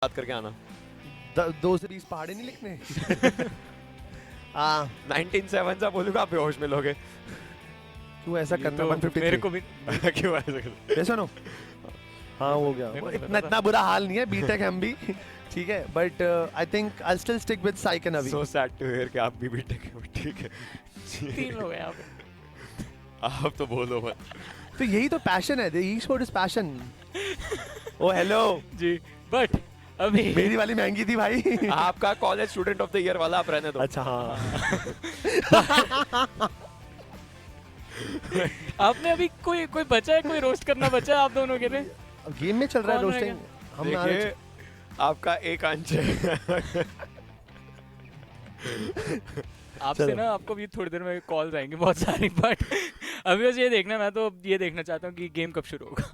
बात करके आना। 2 से 20 पहाड़े नहीं लिखने। 19-7 सा बोलूंगा आप बेहोश मिलोगे। क्यों ऐसा करना? तो 153 मेरे को भी क्यों ऐसा कर ऐसा नो। हाँ हो गया, मेरे को नहीं इतना पता इतना बुरा हाल नहीं है, बीटेक हम भी ठीक है, but I think I still stick with psych and अभी। सो सैड टू हियर कि आप भी बीटेक हो। ठीक है 3 लोग हैं यहाँ पे। आप तो बोलो मत। तो यही तो पैशन है, esport is passion. Oh hello जी बट अभी मेरी वाली महंगी थी भाई। आपका college student of the year वाला आप रहने दो। अच्छा हाँ। आपने अभी कोई बचा है, कोई रोस्ट करना बचा है आप दोनों के लिए? अब गेम में चल रहा है कौन रोस्टिंग। हम देखिए आपका एक अंश है। आपसे चलो। ना आपको भी थोड़ी देर में कॉल्स आएंगे बहुत सारी, बट अभी बस ये देखना, मैं तो ये देखना चाहता हूँ कि गेम कब शुरू होगा।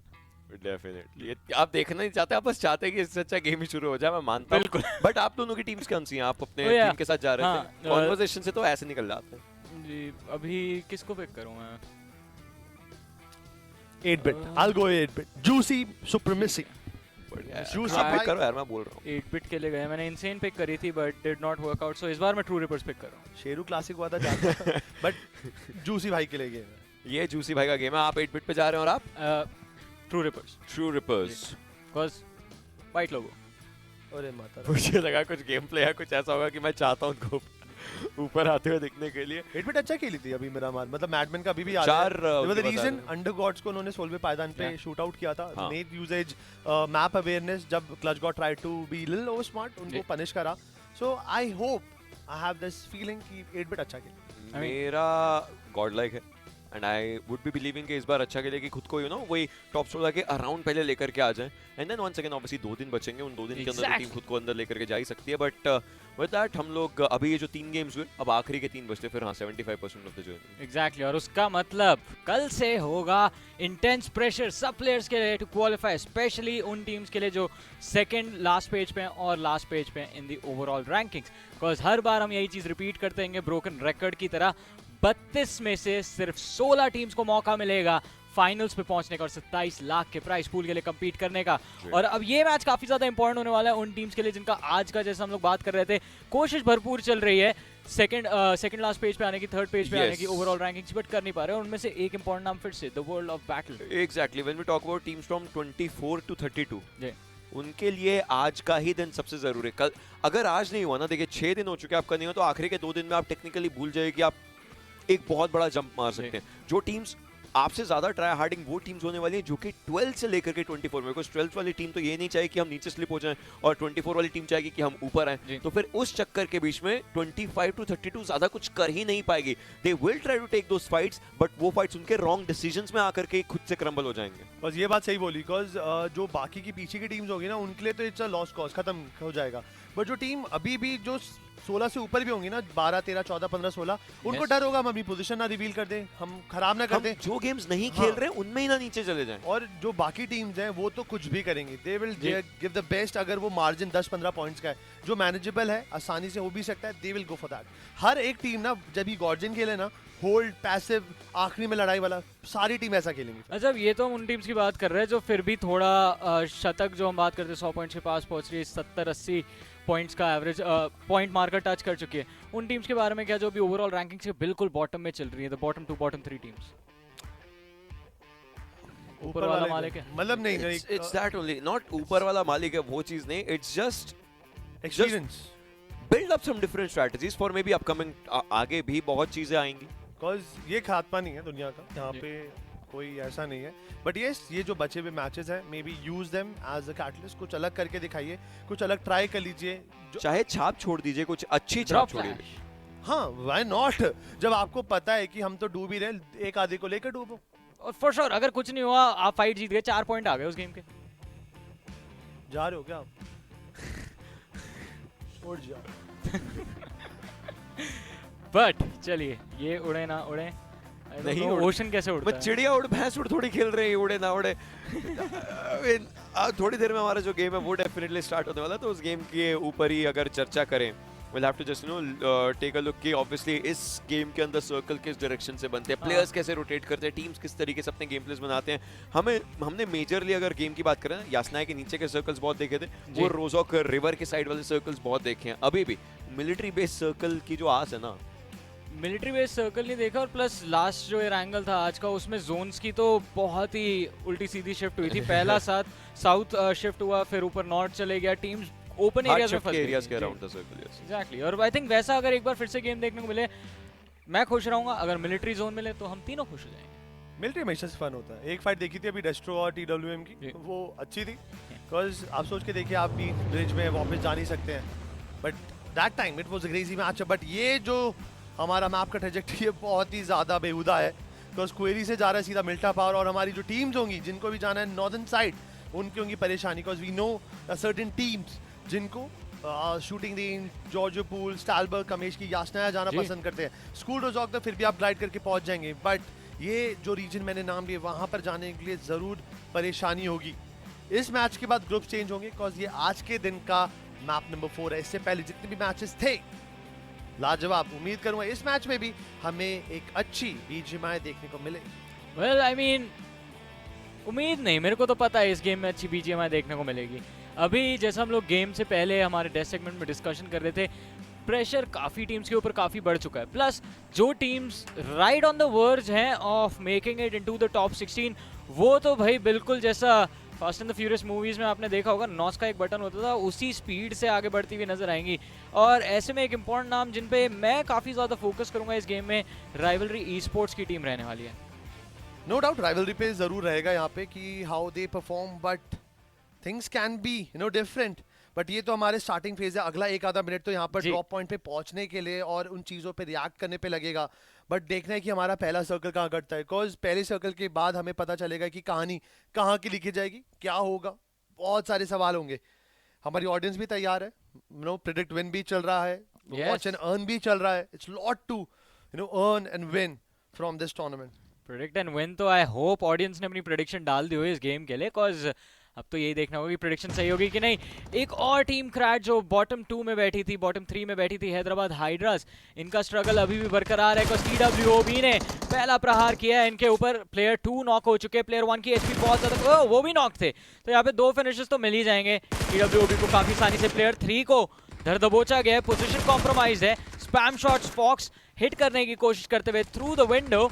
डेफिनेटली आप देखना नहीं चाहते, आप बस चाहते हैं कि इससे अच्छा गेम ही शुरू हो जाए। मैं मानता हूँ बिल्कुल। बट आप दोनों की टीम्स कौन सी हैं? आप अपने Oh, yeah. टीम के साथ जा रहे हाँ, थे, कॉन्वर्सेशन से तो ऐसे निकल जाते हैं। जी अभी किसको पिक करूँ मैं? 8-bit, I'll go 8-bit. Juicy supremacy. Juicy आप पिक भाई। करो यार, मैं बोल रहा हूँ। 8 बिट के लिए गए, मैंने इनसेन पिक करी थी but did not work out, so इस बार मैं ट्रू रिपर्स पिक कर रहा हूँ। शेरू क्लासिक हुआ था जाता, बट जूसी भाई के लिए गए। ये जूसी भाई का गेम है। आप 8 बिट पे जा रहे हैं और आप true rippers true rippers. Because white लोगो। अरे माता मुझे लगा कुछ गेम प्ले है, कुछ ऐसा होगा कि मैं चाहता हूँ उनको ऊपर आते हुए दिखने के लिए। 8-bit अच्छा खेली थी अभी मेरा मान, मतलब मैडमैन का अभी भी याद चार, है। उनके द रीजन बाद अंडर गॉड्स को उन्होंने सोल्वे पायदान पे Yeah. शूट आउट किया था। हाँ. नेट यूजेज, मैप अवेयरनेस, जब Clutch God try to be little over smart, उनको Yeah. पनिश करा। So I hope, I have this feeling कि 8-bit अच्छा खेले। मेरा गॉड लाइक है and I would be believing कि इस बार अच्छा खेले कि खुद को वही टॉप 16 के अराउंड पहले लेकर के आ जाए। And then once again obviously 2 दिन बचेंगे, उन 2 दिन के अंदर टीम खुद को अंदर लेकर के जा ही सकती है। बट विद दैट हम लोग अभी ये जो 3 गेम्स हुए, अब आखिरी के 3 बचते, फिर हाँ 75% ऑफ द जर्नी। एग्जैक्टली, और उसका मतलब कल से होगा इंटेंस प्रेशर सब प्लेयर्स के लिए टू क्वालिफाई, स्पेशली उन टीम्स के लिए जो सेकंड लास्ट पेज पे हैं और लास्ट पेज पे हैं in the overall rankings. Because हर बार हम यही चीज रिपीट करते रहेंगे, ब्रोकन रिकॉर्ड की तरह 32 में से सिर्फ 16 टीम्स को मौका मिलेगा फाइनल्स पे पहुंचने का और 27 लाख के प्राइस पूल के लिए compete करने का। और अब ये मैच काफी ज्यादा इंपॉर्टेंट होने वाला है उन टीम्स के लिए जिनका आज का, जैसे हम लोग बात कर रहे थे, कोशिश भरपूर चल रही है सेकंड लास्ट पेज पे आने की, थर्ड पेज पे आने की, ओवरऑल रैंकिंग्स, बट कर नहीं पा रहे। उनमें से एक इंपॉर्टेंट नाम फिर से, the world of battle. Exactly, when we talk about teams from 24 to 32, जी। उनके लिए आज का ही दिन सबसे जरूरी है। कल अगर आज नहीं हुआ ना, देखिए 6 दिन हो चुके आपका नहीं हुआ, तो आखिरी के 2 दिन में आप टेक्निकली भूल जाइए कि आप एक बहुत बड़ा जंप मार सकते हैं। जो टीम्स आपसे ज्यादा ट्राई हार्डिंग वो टीम्स होने वाली है जो कि 12 से लेकर के 24 में, बिकॉज 12 वाली टीम तो ये नहीं चाहे कि हम नीचे स्लिप हो जाएं और 24 वाली टीम चाहेगी कि हम ऊपर आए, तो फिर उस चक्कर के बीच में 25 टू 32 ज्यादा कुछ कर ही नहीं पाएगी। They will try to take those fights, but वो फाइट्स उनके रॉन्ग डिसीजंस में आकर के खुद से क्रम्बल हो जाएंगे। बस ये बात सही बोली, बिकॉज जो बाकी की पीछे की टीम्स होगी ना, उनके लिए तो इट्स अ लॉस कॉज, खत्म हो जाएगा। बट जो टीम अभी भी जो 16 से ऊपर भी होंगी ना, 12, 13, 14, 15, 16, उनको डर होगा हम अपनी पोजीशन ना रिवील कर दें, हम खराब ना कर दें। जो गेम्स नहीं हाँ। खेल रहे उनमें ही ना नीचे चले जाएं। और जो बाकी टीम्स हैं वो तो कुछ भी करेंगी, they will give the best. अगर वो मार्जिन 10-15 पॉइंट्स का है जो मैनेजेबल है, आसानी से हो भी सकता है, they will go for that. हर एक टीम ना, जब ही गॉर्जियन खेले ना, होल्ड, पैसिव, आखिरी में लड़ाई वाला, सारी टीम ऐसा खेलेंगी। अच्छा, ये तो हम उन टीम्स की बात कर रहे हैं जो फिर भी थोड़ा शतक, जो हम बात करते हैं 100 पॉइंट्स के पास पहुंच रही है, 70-80 पॉइंट्स का एवरेज पॉइंट मार्कर टच कर चुकी है। उन टीम्स के बारे में क्या जो भी ओवरऑल रैंकिंग से बिल्कुल बॉटम में चल रही है, द बॉटम 2, बॉटम 3 टीम्स? ऊपर वाला मालिक है, मतलब नहीं, इट्स दैट ओनली, नॉट ऊपर वाला मालिक है वो चीज नहीं, it's just experience, build up some different strategies for maybe upcoming, आगे भी बहुत चीजें आएंगी। बिकॉज ये खात्मा नहीं है दुनिया का, यहाँ पे कोई ऐसा नहीं है। बट ये जो बचे हुए मैचेस हैं, maybe use them as a catalyst, कुछ अलग करके दिखाइए, कुछ अलग ट्राई कर लीजिए। चाहे छाप छोड़ दीजिए, कुछ अच्छी छाप छोड़िए। हाँ, व्हाई नॉट? जब आपको पता है कि हम तो डूब ही रहे, एक आधे को लेकर डूबो। और फॉर श्योर अगर कुछ नहीं हुआ, आप फाइट जीत गए, 4 पॉइंट आ गए उस गेम के। जा रहे हो क्या आप? उड़ जाओ। बट चलिए, ये उड़े ना उड़े, नहीं ओशन कैसे उड़ता है? चिड़िया उड़, भैंस उड़ थोड़ी खेल रहे हैं, उड़े ना उड़े। थोड़ी देर में हमारा जो गेम है वो डेफिनेटली स्टार्ट होने वाला है, तो उस गेम के ऊपर ही अगर चर्चा करें we'll have to just take a look कि obviously इस गेम के अंदर सर्कल किस डायरेक्शन से बनते हैं, प्लेयर्स कैसे रोटेट करते हैं, टीम्स किस तरीके से अपने गेम प्लेस बनाते हैं. हमने मेजरली अगर गेम की बात करें ना, यासनाया के नीचे के सर्कल्स बहुत देखे थे, वो रोजोक रिवर के साइड वाले सर्कल्स बहुत देखे हैं. अभी भी मिलिट्री बेस्ड सर्कल की जो आस है ना, मिलिट्री बेस सर्कल नहीं देखा, और प्लस लास्ट जो एंगल था आज का उसमें जोन्स की तो बहुत ही उल्टी सीधी शिफ्ट हुई थी. पहला साउथ शिफ्ट हुआ, फिर ऊपर नॉर्थ चले गया, टीम्स ओपन एरियाज में फंस गई. एरियाज के around the circle. Yes exactly. और आई थिंक वैसा अगर एक बार फिर से गेम देखने को मिले, मैं खुश रहूंगा. अगर मिलिट्री जोन मिले तो हम तीनों खुश हो जाएंगे. मिलिट्री हमेशा से फन होता है. एक फाइट देखी थी अभी डेस्ट्रो और TWM की, वो अच्छी थी. बिकॉज आप सोच के देखिए, आप भी ब्रिज में वापस जा नहीं सकते हैं, but that time it was a crazy match. But ये जो हमारा मैप का ट्रेजेक्टरी है बहुत ही ज़्यादा बेहुदा है. बिकॉज क्वेरी से जा रहा है सीधा मिल्टा पावर, और हमारी जो टीम्स होंगी जिनको भी जाना है नॉर्दर्न साइड, उनकी होंगी परेशानी. Because we know certain teams जिनको shooting range, Georgopol, Stalber, Kameshki, Yasnaya जाना पसंद करते हैं. स्कूल रोजॉक तो फिर भी आप ग्लाइड करके पहुंच जाएंगे, बट ये जो रीजन मैंने नाम लिए वहां पर जाने के लिए ज़रूर परेशानी होगी. इस मैच के बाद ग्रुप चेंज होंगे, बिकॉज ये आज के दिन का मैप नंबर 4 है. इससे पहले जितने भी मैचेस थे लाजवाब. उम्मीद करूंगा इस मैच में भी हमें एक अच्छी बीजीएमआई देखने को मिले. वेल आई मीन, उम्मीद नहीं, मेरे को तो पता है इस गेम में अच्छी बीजीएमआई देखने को मिलेगी. अभी जैसा हम लोग गेम से पहले हमारे डेस्ट सेगमेंट में डिस्कशन कर रहे थे, प्रेशर काफ़ी टीम्स के ऊपर काफ़ी बढ़ चुका है. प्लस जो teams right on the verge हैं of making it into the top 16, वो तो भाई बिल्कुल जैसा Fast and the Furious movies में आपने देखा होगा, नॉस का एक बटन होता था, उसी स्पीड से आगे बढ़ती हुई नजर आएंगी. और ऐसे में एक इंपॉर्टेंट नाम जिन पे मैं काफ़ी ज़्यादा फोकस करूंगा इस गेम में, राइवलरी ई स्पोर्ट्स की टीम रहने वाली है. नो डाउट राइवलरी पे जरूर रहेगा यहाँ पे कि how they perform, but things can be different. But ये तो हमारे स्टार्टिंग फेज है. अगला एक आधा मिनट तो यहाँ पर ड्रॉप पॉइंट पे पहुंचने के लिए और उन चीज़ों पे रिएक्ट करने पे लगेगा. बट देखना है कि हमारा पहला सर्कल कहाँ कटता है, बिकॉज पहले सर्कल के बाद हमें पता चलेगा कि कहानी कहाँ की लिखी जाएगी, क्या होगा. बहुत सारे सवाल होंगे. हमारी ऑडियंस भी तैयार है. प्रेडिक्ट विन भी चल रहा है, वॉच एंड अर्न भी चल रहा है. It's lot to earn and win from this tournament. Predict and win तो आई होप ऑडियंस ने अपनी प्रेडिक्शन डाल दी हो इस गेम के लिए, बिकॉज अब तो यही देखना होगा कि प्रेडिक्शन सही होगी कि नहीं. एक और टीम क्रैश जो बॉटम 2 में बैठी थी, बॉटम 3 में बैठी थी, हैदराबाद हाइड्रास, इनका स्ट्रगल अभी भी बरकरार है. TWOB ने पहला प्रहार किया है इनके ऊपर. प्लेयर 2 नॉक हो चुके हैं, प्लेयर 1 की एचपी बहुत ज़्यादा, वो भी नॉक थे. तो यहाँ पे 2 फिनिशेस तो मिल ही जाएंगे TWOB को काफ़ी आसानी से. प्लेयर 3 को धर दबोचा गया है, पोजिशन कॉम्प्रोमाइज है. स्पैम शॉट्स फॉक्स हिट करने की कोशिश करते हुए थ्रू द विंडो,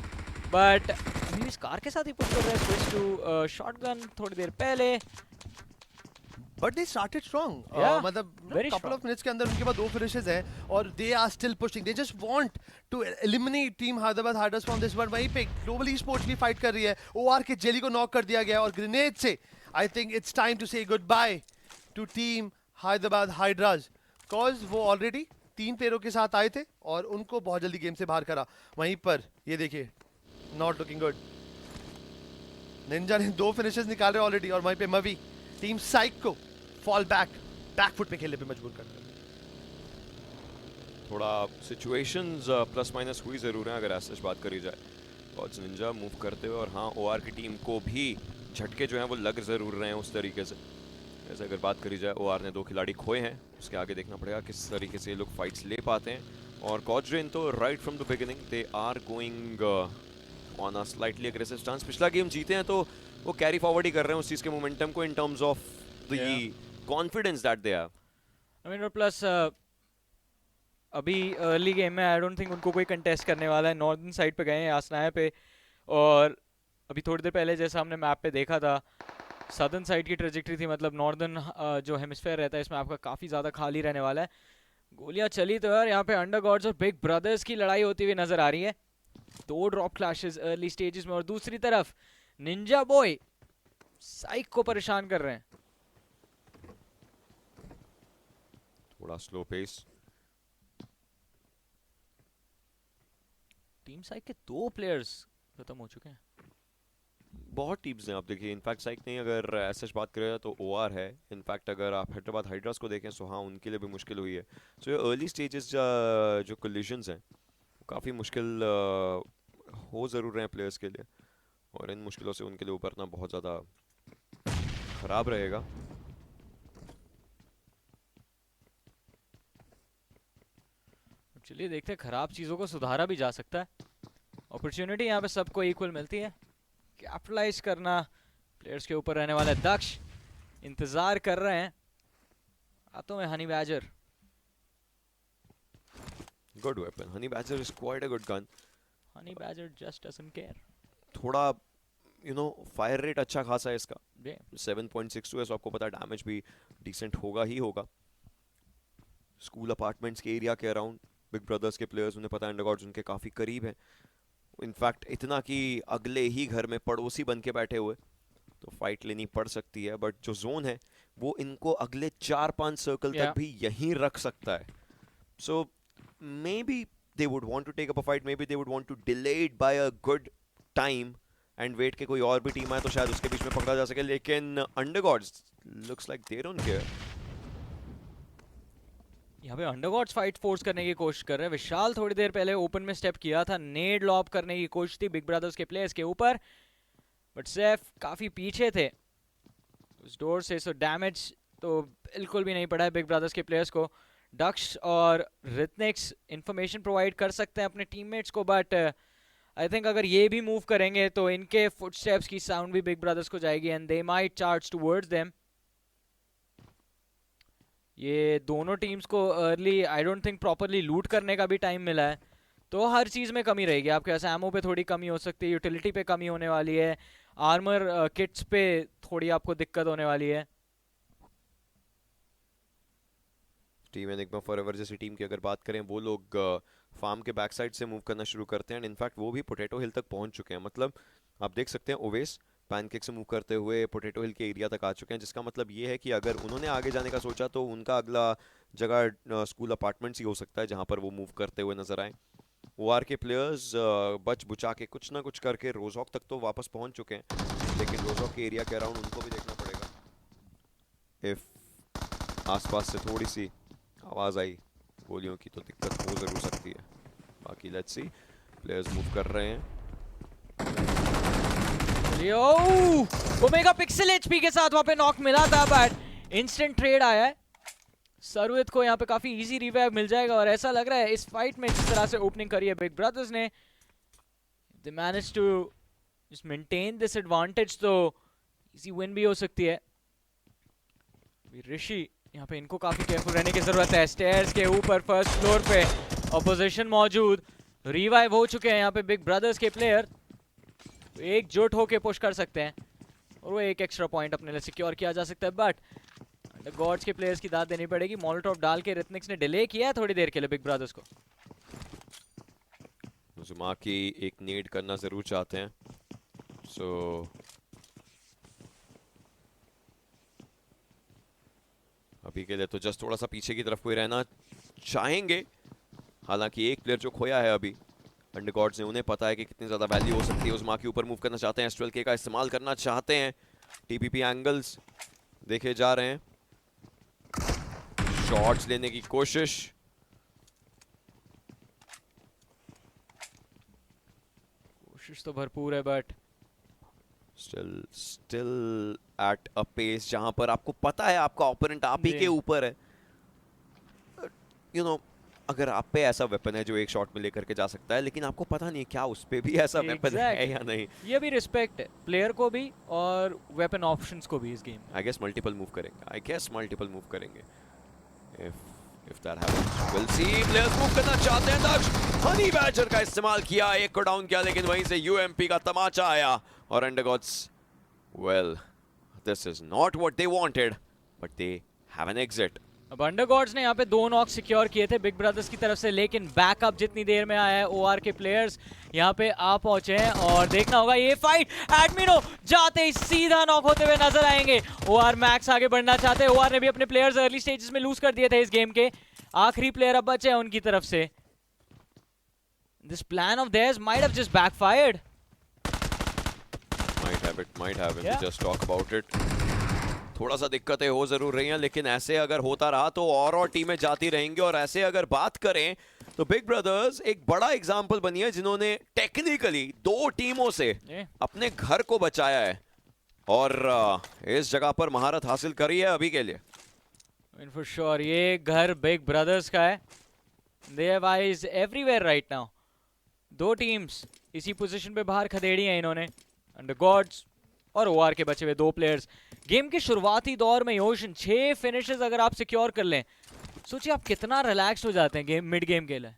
बट अभी इस कार के साथ ही पुश कर रहा है. स्विच टू शॉटगन थोड़ी देर पहले. But they started strong. मतलब कपल ऑफ मिनट्स के अंदर उनके पास 2 फिनिशेस हैं और they are still pushing. They just want to eliminate team Hyderabad Hydras from this. But वहीं पे ग्लोबल ई स्पोर्ट्स भी फाइट कर रही है. ओआर के जेली को नॉक कर दिया गया और ग्रेनेड से I think it's time to say goodbye to team Hyderabad Hydras, because वो ऑलरेडी 3 पैरों के साथ आए थे और उनको बहुत जल्दी गेम से बाहर करा. वहीं पर ये देखिए, नॉट लुकिंग गुड. निंजा ने 2 फिनिशेस निकाले ऑलरेडी, और वहीं पे मवी टीम साइक को फॉल बैकफुट पे खेलने पे मजबूर करता है. थोड़ा सिचुएशंस प्लस माइनस हुई ज़रूर है अगर ऐसा बात करी जाए. गॉड्स निंजा मूव करते हुए, और हाँ ओआर की टीम को भी झटके जो हैं वो लग ज़रूर रहे हैं उस तरीके से. जैसे अगर बात करी जाए, ओआर ने 2 खिलाड़ी खोए हैं, उसके आगे देखना पड़ेगा किस तरीके से ये लोग फाइट्स ले पाते हैं. और गॉड्रेन तो right from the beginning they are going on a slightly aggressive stance. पिछला गेम जीते हैं तो वो कैरी फॉरवर्ड ही कर रहे हैं उस चीज़ के मोमेंटम को in terms of the confidence that they have. I mean plus अभी अर्ली गेम में आई डोंट थिंक उनको कोई कंटेस्ट करने वाला है. नॉर्दर्न साइड पे गए हैं यासनाया पे, और अभी थोड़ी देर पहले जैसा हमने मैप पे देखा था, सदर्न साइड की ट्रेजेक्टरी थी. मतलब नॉर्दर्न जो हेमिस्फेयर रहता है इसमें आपका काफ़ी ज़्यादा खाली रहने वाला है. गोलियां चली तो यार यहाँ पे अंडर गॉड्स और बिग ब्रदर्स की लड़ाई होती हुई नजर आ रही है. 2 ड्रॉप क्लैशेस अर्ली स्टेजेस में, और दूसरी तरफ निंजा बॉय साइक को परेशान कर रहे हैं. थोड़ा स्लो पेस. टीम साइक के 2 प्लेयर्स खत्म हो चुके हैं. बहुत टीम्स हैं आप देखिए. इनफैक्ट साइक नहीं, अगर ऐसा बात करें तो ओआर है. इनफैक्ट अगर आप हैदराबाद हाइड्रास को देखें तो हाँ उनके लिए भी मुश्किल हुई है. सो ये अर्ली स्टेजेस जो कोलिजन्स हैं काफ़ी मुश्किल हो ज़रूर रहे हैं प्लेयर्स के लिए, और इन मुश्किलों से उनके लिए उभरना बहुत ज़्यादा ख़राब रहेगा. चलिए देखते हैं, खराब चीज़ों को सुधारा भी जा सकता है। अपॉर्चुनिटी यहाँ पे सबको इक्वल मिलती है, कैपिटलाइज करना प्लेयर्स के ऊपर रहने वाला है। दक्ष इंतजार कर रहे हैं हाथों में honey badger. Good weapon, honey badger is quite a good gun. Honey badger just doesn't care. थोड़ा फायर रेट अच्छा खासा है इसका, ये 7.62 है, सो आपको पता है डैमेज भी डिसेंट होगा ही होगा। स्कूल अपार्टमेंट्स के एरिया के अराउंड बिग ब्रदर्स के प्लेयर्स, उन्हें पता है अंडरगॉड्स उनके काफ़ी करीब हैं। इनफैक्ट इतना कि अगले ही घर में पड़ोसी बन के बैठे हुए, तो फाइट लेनी पड़ सकती है। बट जो जोन है वो इनको अगले 4-5 सर्कल तक भी यहीं रख सकता है। So maybe they would want to take up a fight, maybe they would want to delay it by a good time and wait के कोई और भी टीम आए तो शायद उसके बीच में पकड़ा जा सके। लेकिन Undergods looks like they don't care. यहाँ पे अंडरगॉड्स फाइट फोर्स करने की कोशिश कर रहे हैं। विशाल थोड़ी देर पहले ओपन में स्टेप किया था, नेड लॉब करने की कोशिश थी बिग ब्रदर्स के प्लेयर्स के ऊपर, बट सैफ काफी पीछे थे उस डोर से, सो डैमेज तो बिल्कुल भी नहीं पड़ा है बिग ब्रदर्स के प्लेयर्स को। दक्ष और रितनिक्स इंफॉर्मेशन प्रोवाइड कर सकते हैं अपने टीममेट्स को, बट आई थिंक अगर ये भी मूव करेंगे तो इनके फुटस्टेप्स की साउंड भी बिग ब्रदर्स को जाएगी and they might charge towards them. ये दोनों टीम्स को early I don't think properly लूट करने का भी टाइम मिला है, तो हर चीज़ में कमी रहेगी। आपके पास एमओ पे थोड़ी कमी हो सकती है, यूटिलिटी पे कमी होने वाली है, आर्मर किट्स पे थोड़ी आपको दिक्कत होने वाली है। टीम एनिग्मा फॉरएवर जैसी टीम की अगर बात करें, वो लोग फार्म के बैक साइड से मूव करना शुरू करते हैं। इनफैक्ट वो भी पोटैटो हिल तक पहुंच चुके हैं। मतलब आप देख सकते हैं ओवेस पैनकेक से मूव करते हुए पोटैटो हिल के एरिया तक आ चुके हैं, जिसका मतलब ये है कि अगर उन्होंने आगे जाने का सोचा तो उनका अगला जगह स्कूल अपार्टमेंट्स ही हो सकता है जहां पर वो मूव करते हुए नजर आए। ओआर के प्लेयर्स बच बुचा के कुछ ना कुछ करके रोजॉक तक तो वापस पहुंच चुके हैं, लेकिन रोजॉक के एरिया के अराउंड उनको भी देखना पड़ेगा। इफ आसपास से थोड़ी सी आवाज़ आई गोलियों की तो दिक्कत हो ज़रूर सकती है। बाकी लेट्स सी, प्लेयर्स मूव कर रहे हैं। ओमेगा पिक्सल एचपी के साथ वहां पे नॉक मिला था, बट इंस्टेंट ट्रेड आया है। सरवित को यहाँ पे काफी इजी रिवाइव मिल जाएगा और ऐसा लग रहा है इस फाइट में जिस तरह से ओपनिंग करी है बिग ब्रदर्स ने, they manage to just maintain this advantage, तो इजी विन भी हो सकती है। ऋषि यहाँ पे इनको काफी केयरफुल रहने की जरूरत है। स्टेयर्स के ऊपर फर्स्ट फ्लोर पे ऑपोजिशन मौजूद, रिवाइव हो चुके हैं यहाँ पे बिग ब्रदर्स के प्लेयर, तो एकजुट होके पुश कर सकते हैं और वो एक एक्स्ट्रा पॉइंट अपने लिए सिक्योर किया जा सकता है। बट गॉड्स के प्लेयर्स की दाद देनी पड़ेगी। मोलोटॉव डाल के रितनिक्स ने डिले किया है थोड़ी देर के लिए बिग ब्रदर्स को। जुमा की एक नीड करना जरूर चाहते हैं, सो अभी के लिए तो जस्ट थोड़ा सा पीछे की तरफ कोई रहना चाहेंगे। हालांकि एक प्लेयर जो खोया है अभी अंडरगॉड्स ने, उन्हें पता है कि कितनी ज़्यादा वैल्यू हो सकती है। उस माँ के ऊपर मूव करना चाहते हैं, S12K का इस्तेमाल करना चाहते हैं। टीपीपी एंगल्स देखे जा रहे हैं, शॉट्स लेने की कोशिश। कोशिश तो भरपूर है, but still at a pace जहां पर आपको पता है आपका ओपोनेंट आप ही के ऊपर है। अगर आप पे ऐसा वेपन है जो एक शॉट में लेकर के जा सकता है, लेकिन आपको पता नहीं क्या उस पे भी ऐसा वेपन है या नहीं। ये भी रिस्पेक्ट है प्लेयर को भी और वेपन ऑप्शंस को भी इस गेम में। आई गेस मल्टीपल मूव करेंगे। If that happens, we'll see. Players move करना चाहते हैं। दक्ष हनी बैजर का इस्तेमाल किया, एक को डाउन किया, लेकिन वहीं से यूएमपी का तमाचा आया और अंडरगॉड्स, well, this is not what they wanted, but they have an exit. अब अंडरगॉड्स ने यहाँ पे 2 नॉक सिक्योर किए थे बिग ब्रदर्स की तरफ से, लेकिन बैकअप जितनी देर में आया है ओआर के प्लेयर्स यहाँ पे आ पहुंचे हैं और देखना होगा ये फाइट। एडमिनो जाते ही सीधा नॉक होते हुए नजर आएंगे। ओआर मैक्स आगे बढ़ना चाहते हैं। ओआर ने भी अपने प्लेयर्स अर्ली स्टेजेस में लूज कर दिए थे इस गेम के। आखिरी प्लेयर अब बचे हैं उनकी तरफ से। This plan of theirs might have just backfired. Might have it. Just talk about it. थोड़ा सा दिक्कतें हो जरूर रही हैं, लेकिन ऐसे अगर होता रहा तो और टीमें जाती रहेंगी। और ऐसे अगर बात करें तो बिग ब्रदर्स एक बड़ा एग्जांपल बनी है, जिन्होंने टेक्निकली 2 टीमों से अपने घर को बचाया है और इस जगह पर महारत हासिल करी है अभी के लिए। For sure, ये घर बिग ब्रदर्स का है। They have eyes everywhere right now. दो टीम्स इसी पोजीशन पे बाहर खदेड़ी हैं इन्होंने, अंडर गॉड्स और ओआर के बचे हुए दो प्लेयर्स। गेम के शुरुआती दौर में योशन 6 फिनिशेस अगर आप सिक्योर कर लें, सोचिए आप कितना रिलैक्स हो जाते हैं गेम मिड गेम के लिए।